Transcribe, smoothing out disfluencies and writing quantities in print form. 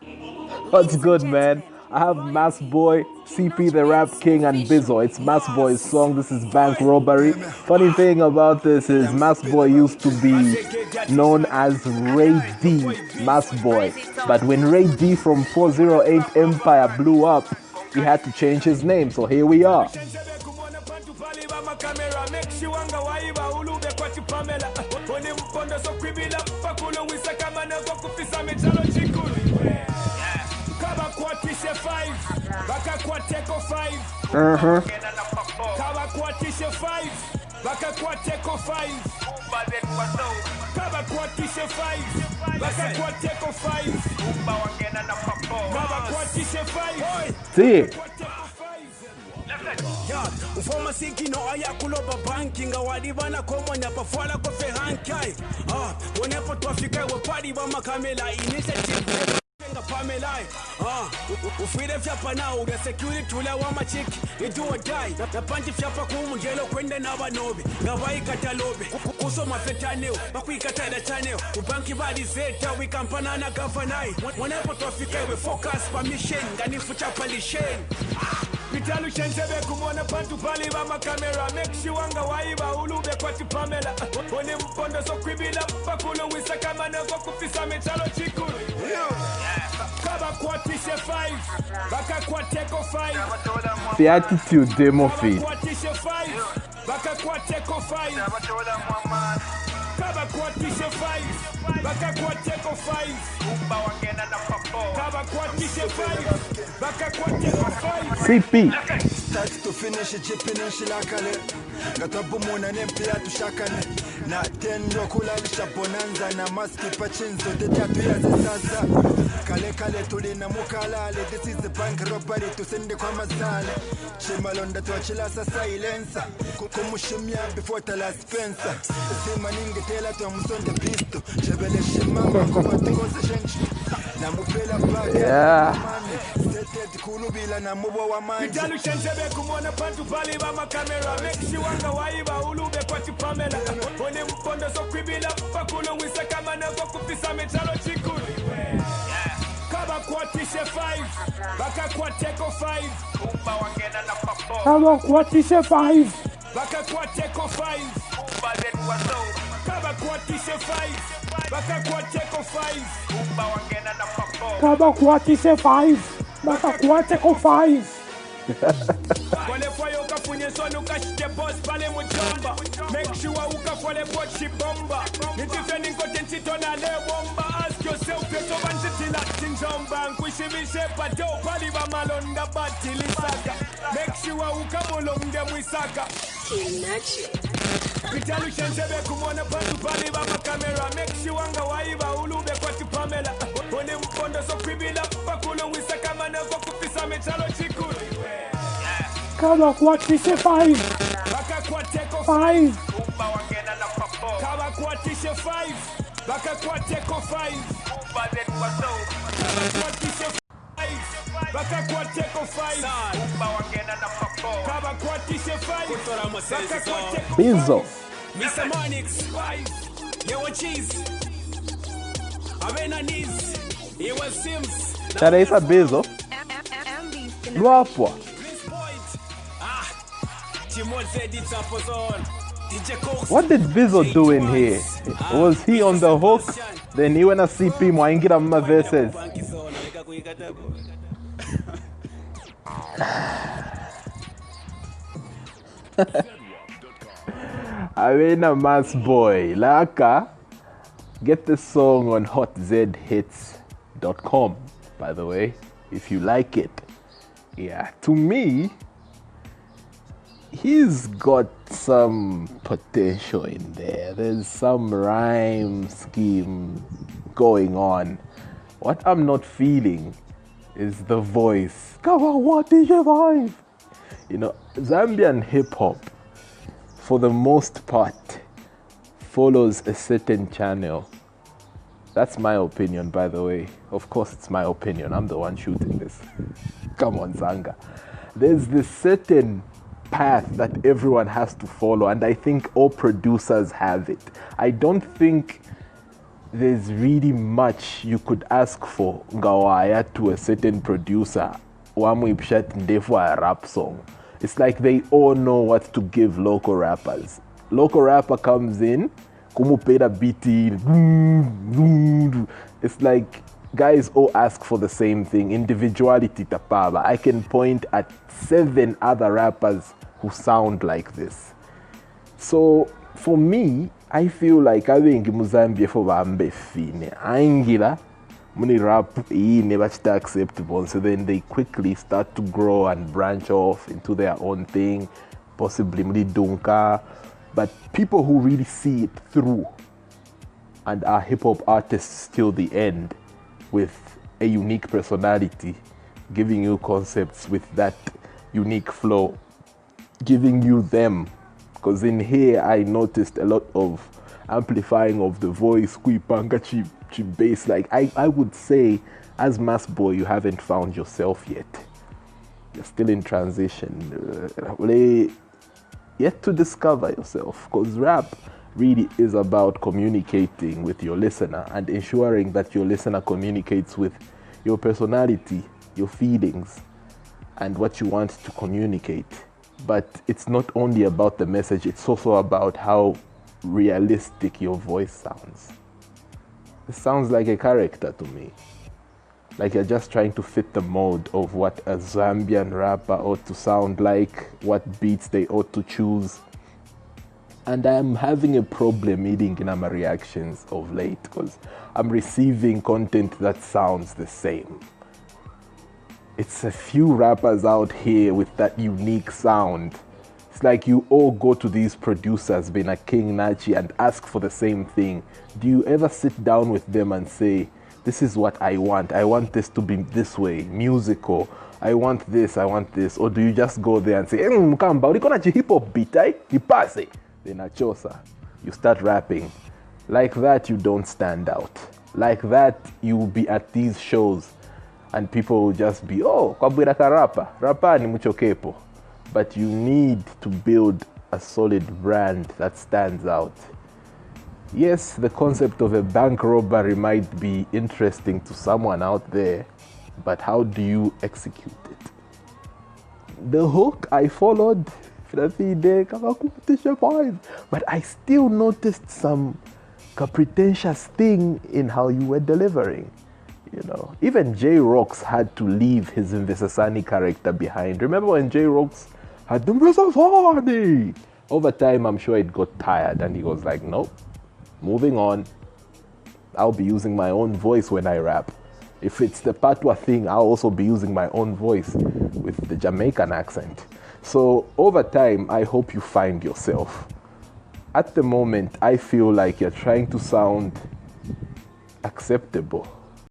What's good, man? I have Bwoy, CP the Rap King, and Bizzo. It's Bwoy's song. This is Bank Robbery. Funny thing about this is Bwoy used to be known as Ray D Bwoy. But when Ray D from 408 Empire blew up, he had to change his name. So here we are. See? Ufoma sinki no aya kuloba banking awadibana komo nyapa fwala ko fe hankai wonepo twafika we party ba makamela initiative Pamela, ufire fyapa now, the security tula wa machiki, you do or die, the panty fyapa kumu yellow kwende na banobi, Gawai katalobi, kuso mafetaneo, bakwikata the channel, ubanki badi zeta, we campanana gavanai, whenever traffic we focus permission, ganifu chapa lishen. Vitalu Shensebe kumona pantu pali ba makamera make sure anga waiba ulube kwa tipamela one mpondo so kwibila pakulo wisaka mana kwa kufisa metalo chikulu kaba kwa tishe 5 baka kwa teko 5 the attitude demo feed kwa tishe 5 baka kwa teko 5 kaba kwa tishe 5 baka kwa teko 5 umba wangena na papo kaba kwa tishe 5 baka kwa teko 5 CP start to finish chipping and shilakale gatabu mona nempia tushakane na 10 yokulalisha bonanza na maski pachinzo de tatu ya sasa kale tulina mukalale this is the bank robbery tusende kwa mazale chimalonda tuachila sa silencer kumushimia before tala spencer sima ninge tela tu musonde pisto jebele shimama kwa tukoze shenchi na mupela bag kulubila na mubo wa manje Vitalu Shensebe kumona pantu pali ba makamera make sure anga waiba ulube kwa tipamela one mpondo so kwibila pakulo wisaka mana kwa kufisa metalo chikulu kaba kwa tishe 5 baka kwa teko 5 umba wangena na papo kaba kwa tishe 5 baka kwa teko 5 umba then waso kaba kwa tishe 5 baka kwa teko 5 umba wangena na papo kaba kwa tishe 5 baka kwa teko 5 Wale foyo kafunye sonu ukashite boss pale mujomba make sure ukafole pochi bomba nitifeni kote ntitona le bomba ask yourself yeso banjitila tinjomba nkushimishe pato pali ba malonda batilisaka make sure ukamulonge mwisaka Nachi. Vitalu Shensebe kumona pantu pali ba makamera make sure anga waiba ulube kwa tipamela one mpondo so kwibila pakulo wisaka mana kwa kufisa metalo chikulu kaba kwa tishe 5 baka kwa teko 5 umba wangena na papo kaba kwa tishe 5 baka kwa teko 5 umba then waso kaba kwa tishe 5 baka kwa teko 5 umba wangena na papo kaba kwa tishe 5 baka kwa teko Bizzo Mr. Monix Yewo cheese Avena knees It was Sims Charesa Bizzo Lwapwa What did Bizzo do in here? Was he on the hook? Then he went to CP Mwaingira Mma verses. I mean a Bwoy. Laka, get the song on hotzhits.com, by the way, if you like it. Yeah, to me, he's got some potential in there. There's some rhyme scheme going on. What I'm not feeling is the voice. Come on, what is your vibe? You know, Zambian hip hop, for the most part, follows a certain channel. That's my opinion, by the way. Of course, it's my opinion. I'm the one shooting this. Come on, Zanga. There's this certain path that everyone has to follow, and I think all producers have it. I don't think there's really much you could ask for ngawaya to a certain producer for a rap song. It's like they all know what to give local rappers. Local rapper comes in, kumupeda beating, it's like guys all ask for the same thing, individuality tapaba. I can point at 7 other rappers who sound like this. So for me, I feel like having Muzambia for Bambe Fine. Angila, muni rap never acceptable. So then they quickly start to grow and branch off into their own thing, possibly muni dunka. But people who really see it through and are hip hop artists till the end with a unique personality, giving you concepts with that unique flow, giving you them. Because in here, I noticed a lot of amplifying of the voice, kuipanga cheap bass. Like I would say, as Mass Boy, you haven't found yourself yet. You're still in transition. Yet to discover yourself. Because rap really is about communicating with your listener and ensuring that your listener communicates with your personality, your feelings, and what you want to communicate. But it's not only about the message, it's also about how realistic your voice sounds. It sounds like a character to me. Like you're just trying to fit the mold of what a Zambian rapper ought to sound like, what beats they ought to choose. And I'm having a problem reading in my reactions of late because I'm receiving content that sounds the same. It's a few rappers out here with that unique sound. It's like you all go to these producers, being a King Nachi, and ask for the same thing. Do you ever sit down with them and say, this is what I want. I want this to be this way, musical. I want this. Or do you just go there and say, Mkamba, ulikonachi hip hop beat, nipase. Then achosa. You start rapping. Like that, you don't stand out. Like that, you will be at these shows and people will just be, oh, kwabwira ka rapa ni mucho kepo. But you need to build a solid brand that stands out. Yes, the concept of a bank robbery might be interesting to someone out there, but how do you execute it? The hook I followed, but I still noticed some pretentious thing in how you were delivering. You know, even J-Rox had to leave his Invesasani character behind. Remember when J-Rox had the Invesasani? Over time, I'm sure it got tired and he was like, nope, moving on. I'll be using my own voice when I rap. If it's the Patwa thing, I'll also be using my own voice with the Jamaican accent. So over time, I hope you find yourself. At the moment, I feel like you're trying to sound acceptable.